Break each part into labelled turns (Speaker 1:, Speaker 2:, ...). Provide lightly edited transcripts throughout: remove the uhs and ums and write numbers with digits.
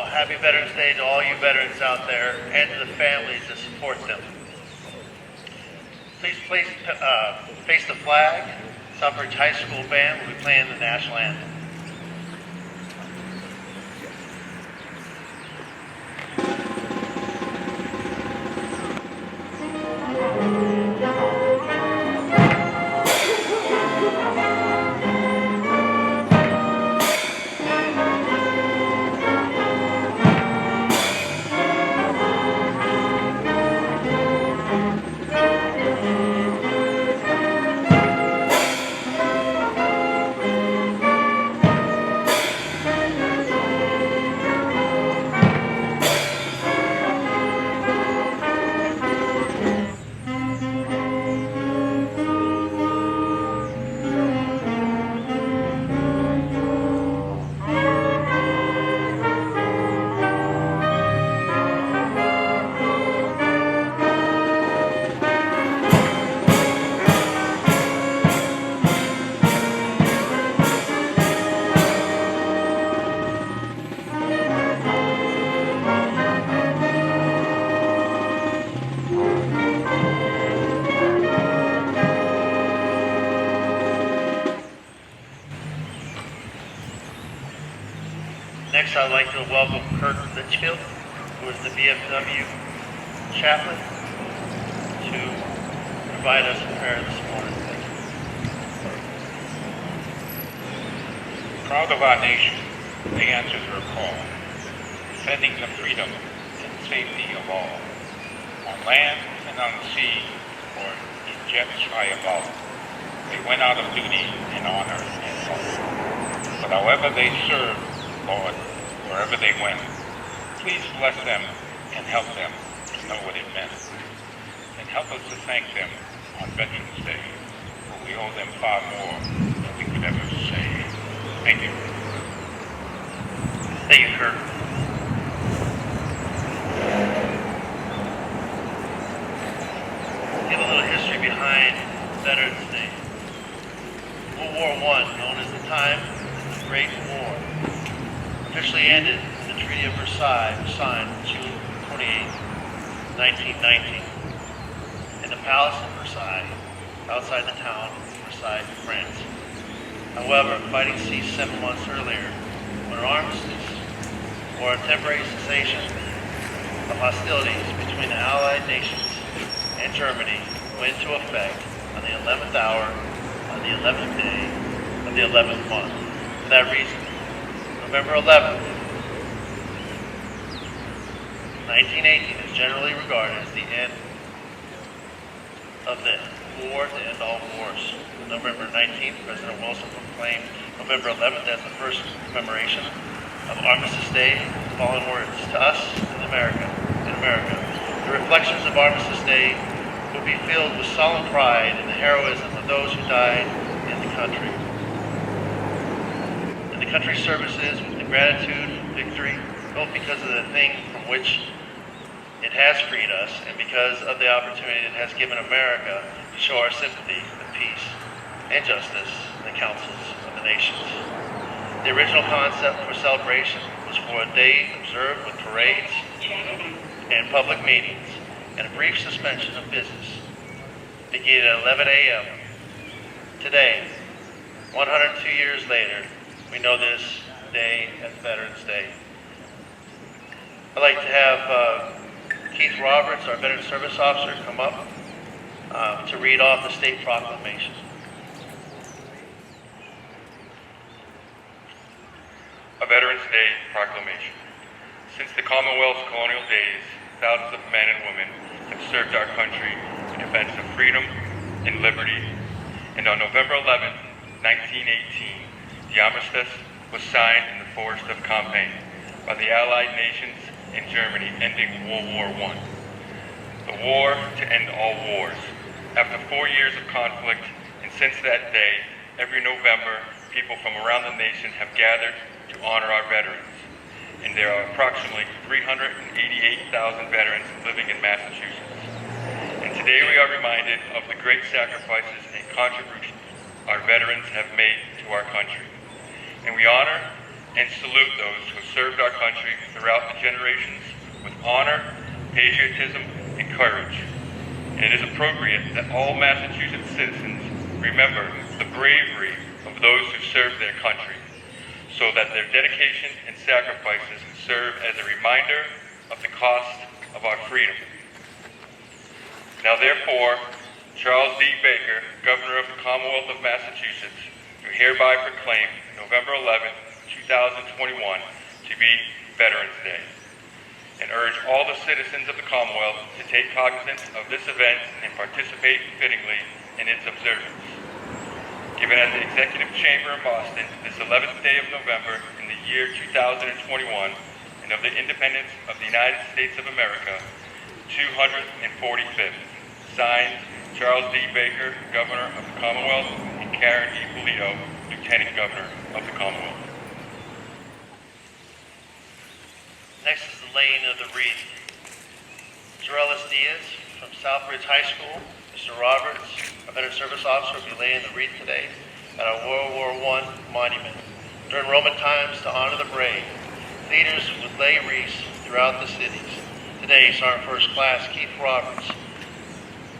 Speaker 1: happy Veterans Day to all you veterans out there and to the families that support them. Please face the flag. Southbridge High School band will be playing the national anthem. Next, I'd like to welcome Kurt Litchfield, who is the VFW chaplain, to provide us a prayer this morning.
Speaker 2: Proud of our nation, they answered her call, defending the freedom and safety of all, on land and on the sea, or in jets high above. They went out of duty in honor and love. But however they served, Lord, wherever they went, please bless them and help them to know what it meant. And help us to thank them on Veterans Day, for we owe them far more than we could ever say. Thank you.
Speaker 1: Thank you, Kurt. Give a little history behind Veterans Day. World War I, known as the time of the Great War, officially ended when the Treaty of Versailles was signed June 28, 1919, in the Palace of Versailles, outside the town of Versailles, France. However, fighting ceased 7 months earlier when an armistice, or a temporary cessation of hostilities between the Allied nations and Germany, went into effect on the 11th hour, on the 11th day of the 11th month. For that reason, November 11th, 1918 is generally regarded as the end of the war to end all wars. On November 19th, President Wilson proclaimed November 11th as the first commemoration of Armistice Day with the following words: "To us in America, the reflections of Armistice Day would be filled with solemn pride in the heroism of those who died in the country. In the country's services with the gratitude and victory, both because of the thing from which it has freed us and because of the opportunity it has given America to show our sympathy with peace and justice in the councils of the nations." The original concept for celebration was for a day observed with parades and public meetings and a brief suspension of business beginning at 11 a.m. Today, 102 years later, we know this day as Veterans Day. I'd like to have Keith Roberts, our Veteran Service Officer, come up to read off the state proclamation.
Speaker 3: A Veterans Day Proclamation. Since the Commonwealth's colonial days, thousands of men and women have served our country in defense of freedom and liberty. And on November 11, 1918, the armistice was signed in the Forest of Campaign by the Allied nations in Germany, ending World War I. The war to end all wars. After 4 years of conflict, and since that day, every November, people from around the nation have gathered to honor our veterans. And there are approximately 388,000 veterans living in Massachusetts. And today we are reminded of the great sacrifices and contributions our veterans have made to our country. And we honor and salute those who have served our country throughout the generations with honor, patriotism, and courage. And it is appropriate that all Massachusetts citizens remember the bravery of those who served their country, so that their dedication and sacrifices serve as a reminder of the cost of our freedom. Now therefore, Charles D. Baker, Governor of the Commonwealth of Massachusetts, do hereby proclaim November 11th, 2021 to be Veterans Day, and urge all the citizens of the Commonwealth to take cognizance of this event and participate fittingly in its observance. Given at the Executive Chamber in Boston, this 11th day of November in the year 2021, and of the independence of the United States of America, 245th, signed Charles D. Baker, Governor of the Commonwealth, and Karen E. Polito, Lieutenant Governor of the Commonwealth.
Speaker 1: Next is the laying of the wreath. Jorellis Diaz from Southbridge High School. Mr. Roberts, a veteran service officer, will be laying the wreath today at our World War I monument. During Roman times, to honor the brave, leaders would lay wreaths throughout the cities. Today, Sergeant First Class Keith Roberts,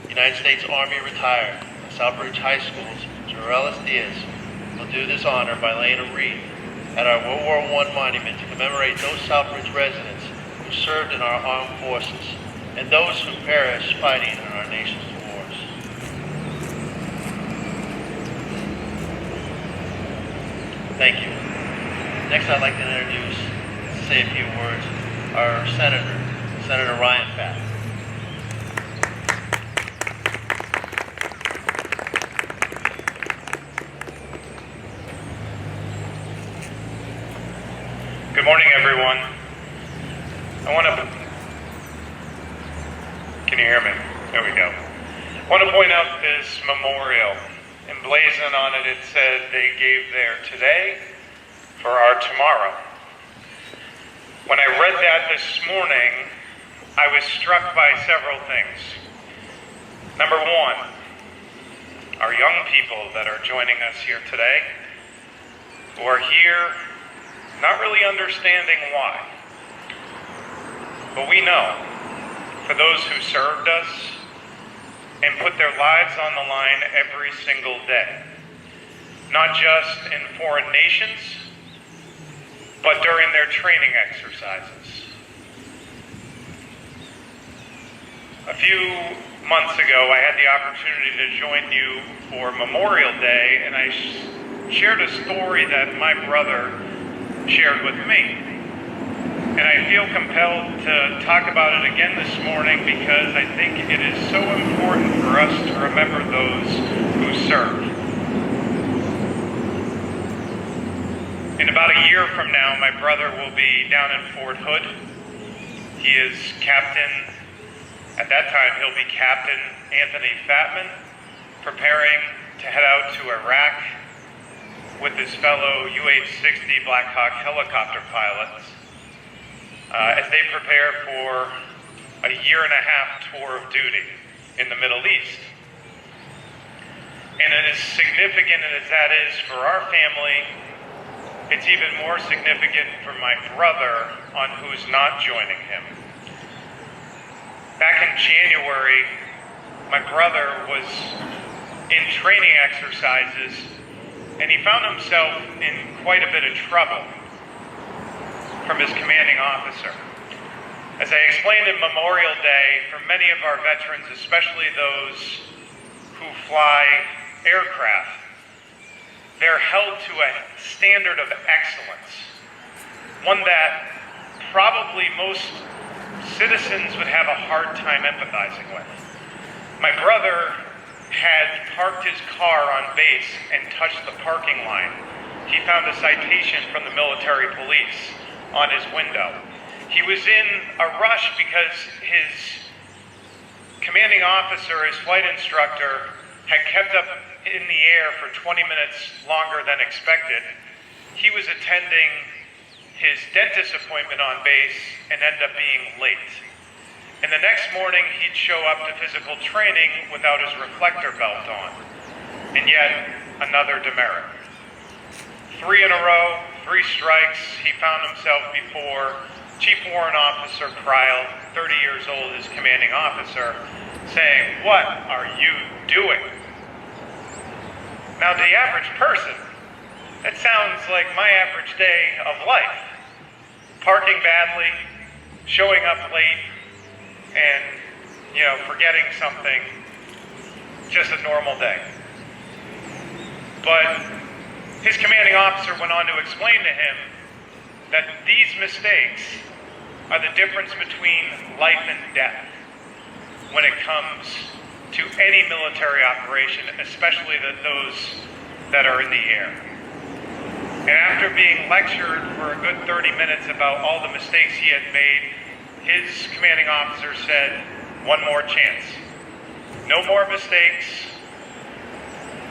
Speaker 1: United States Army retired, at Southbridge High School's Jorellis Diaz will do this honor by laying a wreath at our World War I monument to commemorate those Southbridge residents who served in our armed forces and those who perished fighting in our nation's wars. Thank you. Next, I'd like to introduce, say a few words, our Senator Ryan Pfaff.
Speaker 4: Good morning, everyone. Can you hear me? There we go. I want to point out this memorial. Emblazoned on it, it said they gave their today for our tomorrow. When I read that this morning, I was struck by several things. Number one, our young people that are joining us here today, who are here not really understanding why. But we know, for those who served us and put their lives on the line every single day, not just in foreign nations, but during their training exercises. A few months ago, I had the opportunity to join you for Memorial Day, and I shared a story that my brother shared with me. And I feel compelled to talk about it again this morning because I think it is so important for us to remember those who serve. In about a year from now, my brother will be down in Fort Hood. He is Captain, at that time he'll be Captain Anthony Fatman, preparing to head out to Iraq with his fellow UH-60 Black Hawk helicopter pilots as they prepare for a year-and-a-half tour of duty in the Middle East. And as significant as that is for our family, it's even more significant for my brother on who's not joining him. Back in January, my brother was in training exercises and he found himself in quite a bit of trouble from his commanding officer. As I explained in Memorial Day, for many of our veterans, especially those who fly aircraft, they're held to a standard of excellence, one that probably most citizens would have a hard time empathizing with. My brother had parked his car on base and touched the parking line. He found a citation from the military police on his window. He was in a rush because his commanding officer, his flight instructor, had kept up in the air for 20 minutes longer than expected. He was attending his dentist appointment on base and ended up being late. And the next morning, he'd show up to physical training without his reflector belt on. And yet, another demerit. 3 in a row, 3 strikes, he found himself before Chief Warrant Officer Prile, 30 years old, his commanding officer, saying, "What are you doing?" Now, to the average person, that sounds like my average day of life. Parking badly, showing up late, and, forgetting something. Just a normal day. But his commanding officer went on to explain to him that these mistakes are the difference between life and death when it comes to any military operation, especially those that are in the air. And after being lectured for a good 30 minutes about all the mistakes he had made, his commanding officer said, "One more chance. No more mistakes.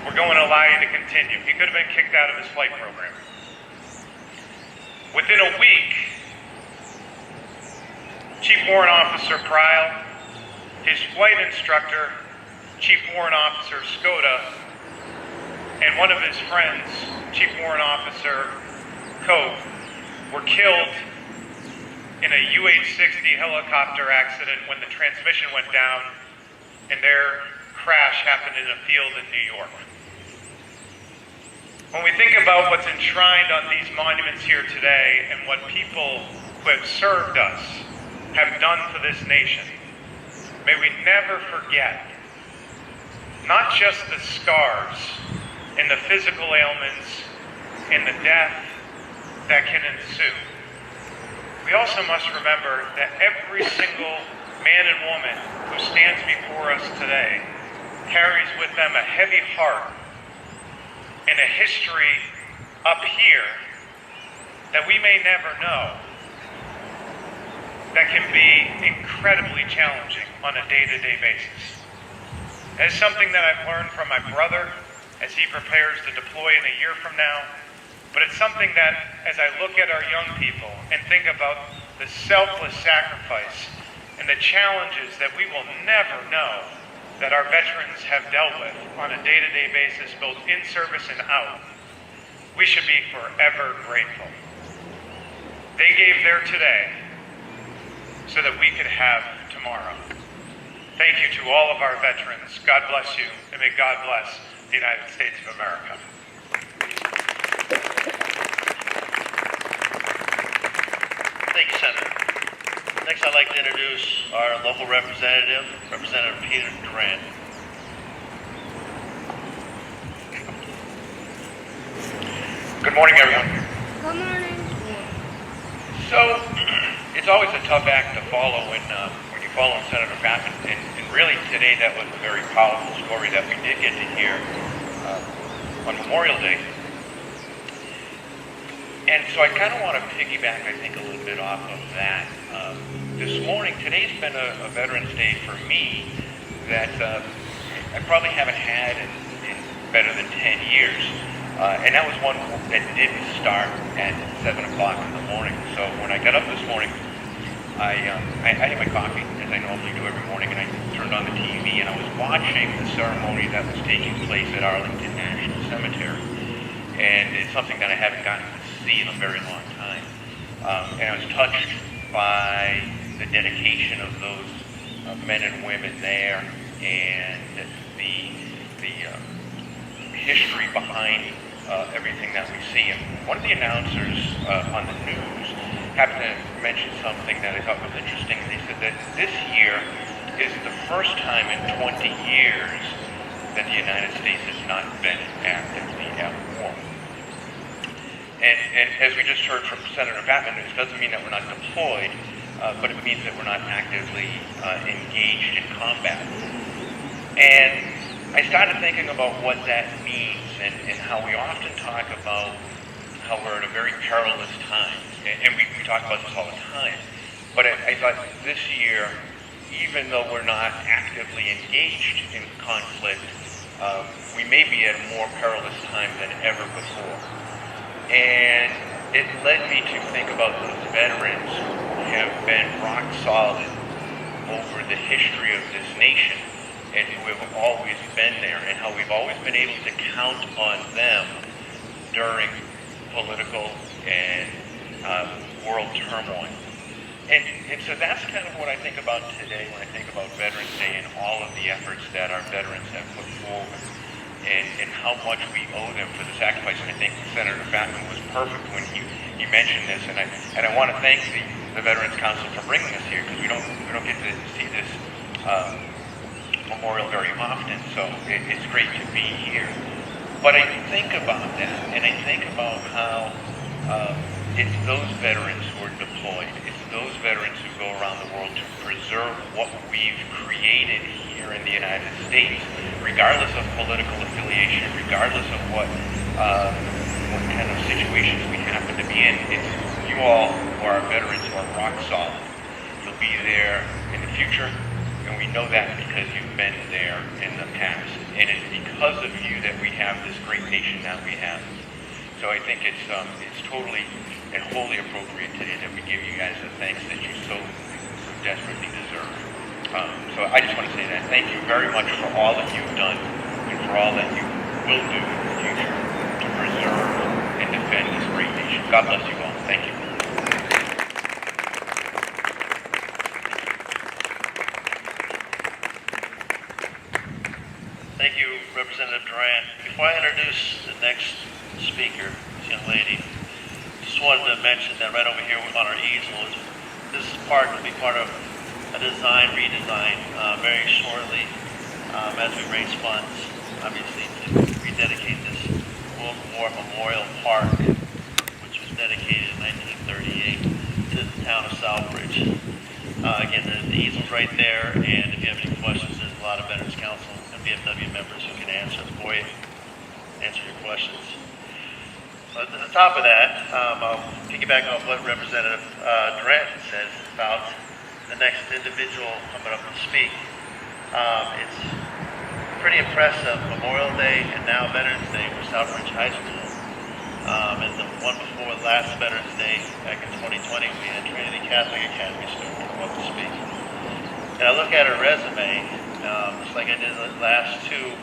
Speaker 4: We're going to allow you to continue." He could have been kicked out of his flight program. Within a week, Chief Warrant Officer Prile, his flight instructor, Chief Warrant Officer Skoda, and one of his friends, Chief Warrant Officer Cope, were killed in a UH-60 helicopter accident when the transmission went down, and their crash happened in a field in New York. When we think about what's enshrined on these monuments here today and what people who have served us have done for this nation, may we never forget not just the scars and the physical ailments and the death that can ensue. We also must remember that every single man and woman who stands before us today carries with them a heavy heart and a history up here that we may never know, that can be incredibly challenging on a day-to-day basis. That is something that I've learned from my brother as he prepares to deploy in a year from now, but it's something that, as I look at our young people and think about the selfless sacrifice and the challenges that we will never know that our veterans have dealt with on a day-to-day basis, both in service and out, we should be forever grateful. They gave their today so that we could have tomorrow. Thank you to all of our veterans. God bless you, and may God bless the United States of America.
Speaker 1: Thank you, Senator. Next, I'd like to introduce our local representative, Representative Peter Durant.
Speaker 3: Good morning, everyone.
Speaker 5: Good morning.
Speaker 3: So, it's always a tough act to follow when you follow Senator Patman, and really today that was a very powerful story that we did get to hear on Memorial Day. And so I kind of want to piggyback, I think, a little bit off of that. This morning, today's been a Veterans Day for me that I probably haven't had in better than 10 years. And that was one that didn't start at 7 o'clock in the morning. So when I got up this morning, I had my coffee, as I normally do every morning, and I turned on the TV, and I was watching the ceremony that was taking place at Arlington National Cemetery. And it's something that I haven't gotten to see in a very long time. And I was touched by the dedication of those men and women there, and the history behind everything that we see. And one of the announcers on the news happened to mention something that I thought was interesting. They said that this year is the first time in 20 years that the United States has not been actively at war. And as we just heard from Senator Patman, it doesn't mean that we're not deployed, but it means that we're not actively engaged in combat. And I started thinking about what that means and how we often talk about how we're at a very perilous time. And we talk about this all the time. But I thought this year, even though we're not actively engaged in conflict, we may be at a more perilous time than ever before. And it led me to think about those veterans who have been rock solid over the history of this nation and who have always been there, and how we've always been able to count on them during political
Speaker 2: and world turmoil. And so that's kind of what I think about today when I think about Veterans Day and all of the efforts that our veterans have put forward and how much we owe them for the sacrifice. And I think Senator Fatman was perfect when he mentioned this. And I want to thank the Veterans Council for bringing us here, because we don't get to see this memorial very often. So it's great to be here. But I think about that, and I think about how it's those veterans who are deployed. It's those veterans who go around the world to preserve what we've created here in the United States, regardless of political affiliation, regardless of what kind of situations we happen to be in. It's you all who are veterans who are rock solid. You'll be there in the future, and we know that because you've been there in the past. And it's because of you that we have this great nation that we have. So I think it's totally and wholly appropriate today that we give you guys the thanks that you so desperately deserve. So I just want to say that. Thank you very much for all that you've done and for all that you will do in the future to preserve and defend this great nation. God bless you all. Thank you.
Speaker 1: Thank you, Representative Durant. Before I introduce the next speaker, this young lady, just wanted to mention that right over here on our easel, this will be part of a redesign very shortly as we raise funds, obviously, to rededicate this World War Memorial Park, which was dedicated in 1938 to the town of Southbridge. Again, the easel's right there, and if you have any questions, there's a lot of Veterans Council and VFW members who can answer your questions. At the top of that, I'll piggyback off what Representative Durant says about the next individual coming up to speak. It's pretty impressive, Memorial Day and now Veterans Day for Southbridge High School. And the one before last Veterans Day, back in 2020, we had Trinity Catholic Academy student come up to speak. And I look at her resume, just like I did the last two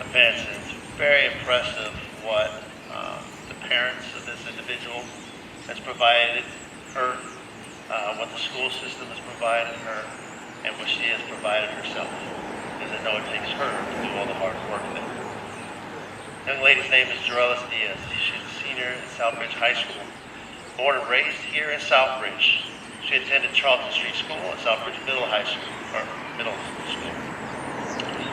Speaker 1: events, and it's very impressive what the parents of this individual has provided her, what the school system has provided her, and what she has provided herself. Because I know it takes her to do all the hard work there. The young lady's name is Jorellis Diaz. She's a senior at Southbridge High School. Born and raised here in Southbridge, she attended Charlton Street School and Southbridge Middle School.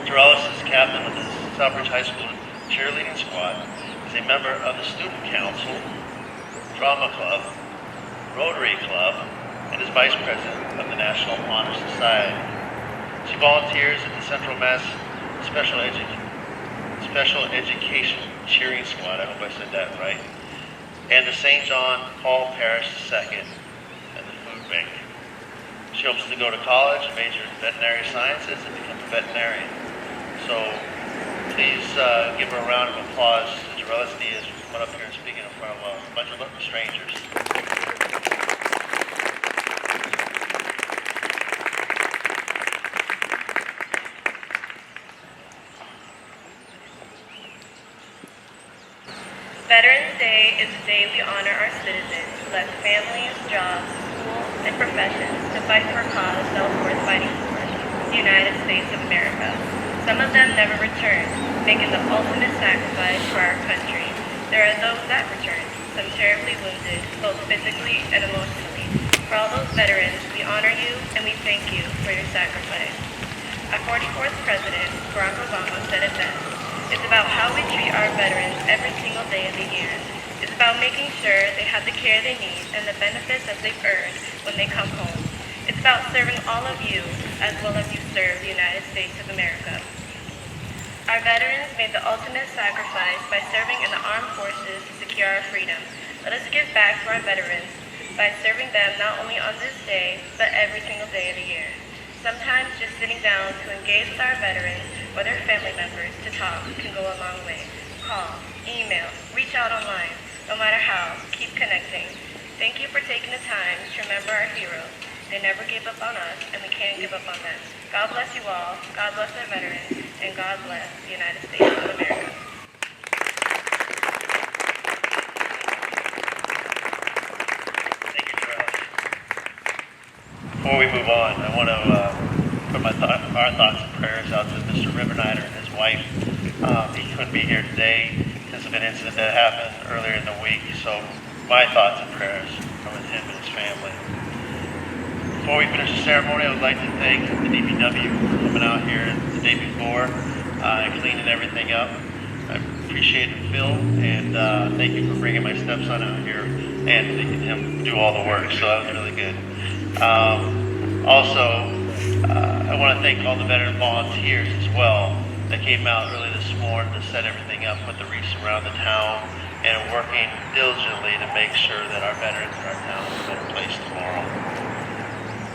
Speaker 1: Jorellis is captain of the Southbridge High School cheerleading squad, is a member of the Student Council, Drama Club, Rotary Club, and is Vice President of the National Honor Society. She volunteers at the Central Mass Special Education Cheering Squad, I hope I said that right, and the St. John Paul Parish II and the Food Bank. She hopes to go to college, major in veterinary sciences, and become a veterinarian. So please give her a round of applause to Jorellis Diaz for coming up here and speaking in front of a bunch of strangers.
Speaker 5: Veterans Day is a day we honor our citizens who left families, jobs, schools, and professions to fight for a cause that was worth fighting for, the United States of America. Some of them never returned, making the ultimate sacrifice for our country. There are those that returned, some terribly wounded, both physically and emotionally. For all those veterans, we honor you and we thank you for your sacrifice. Our 44th President, Barack Obama, said it best. It's about how we treat our veterans every single day of the year. It's about making sure they have the care they need and the benefits that they've earned when they come home. It's about serving all of you as well as you serve the United States of America. Our veterans made the ultimate sacrifice by serving in the armed forces to secure our freedom. Let us give back to our veterans by serving them not only on this day, but every single day of the year. Sometimes just sitting down to engage with our veterans or their family members to talk can go a long way. Call, email, reach out online. No matter how, keep connecting. Thank you for taking the time to remember our heroes. They never gave up on us, and we can't give up on them. God bless you all, God bless our veterans, and God bless the United States of America.
Speaker 1: Before we move on, I want to put our thoughts and prayers out to Mr. Rivernider and his wife. He couldn't be here today because of an incident that happened earlier in the week, so my thoughts and prayers are with him and his family. Before we finish the ceremony, I would like to thank the DPW for coming out here the day before and cleaning everything up. I appreciate it, Phil, and thank you for bringing my stepson out here and making him do all the work, so that was really good. I want to thank all the veteran volunteers as well that came out early this morning to set everything up, put the wreaths around the town, and are working diligently to make sure that our veterans in our town is a better place tomorrow.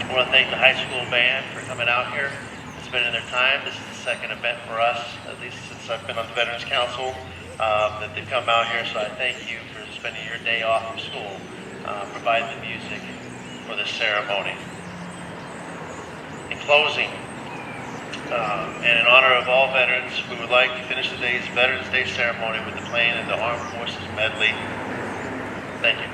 Speaker 1: I want to thank the high school band for coming out here and spending their time. This is the second event for us, at least since I've been on the Veterans Council, that they've come out here, so I thank you for spending your day off from school, providing the music for this ceremony. In closing, and in honor of all veterans, we would like to finish today's Veterans Day ceremony with the playing of the Armed Forces Medley. Thank you.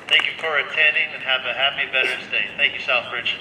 Speaker 1: Thank you for attending and have a happy Veterans Day. Thank you, Southbridge.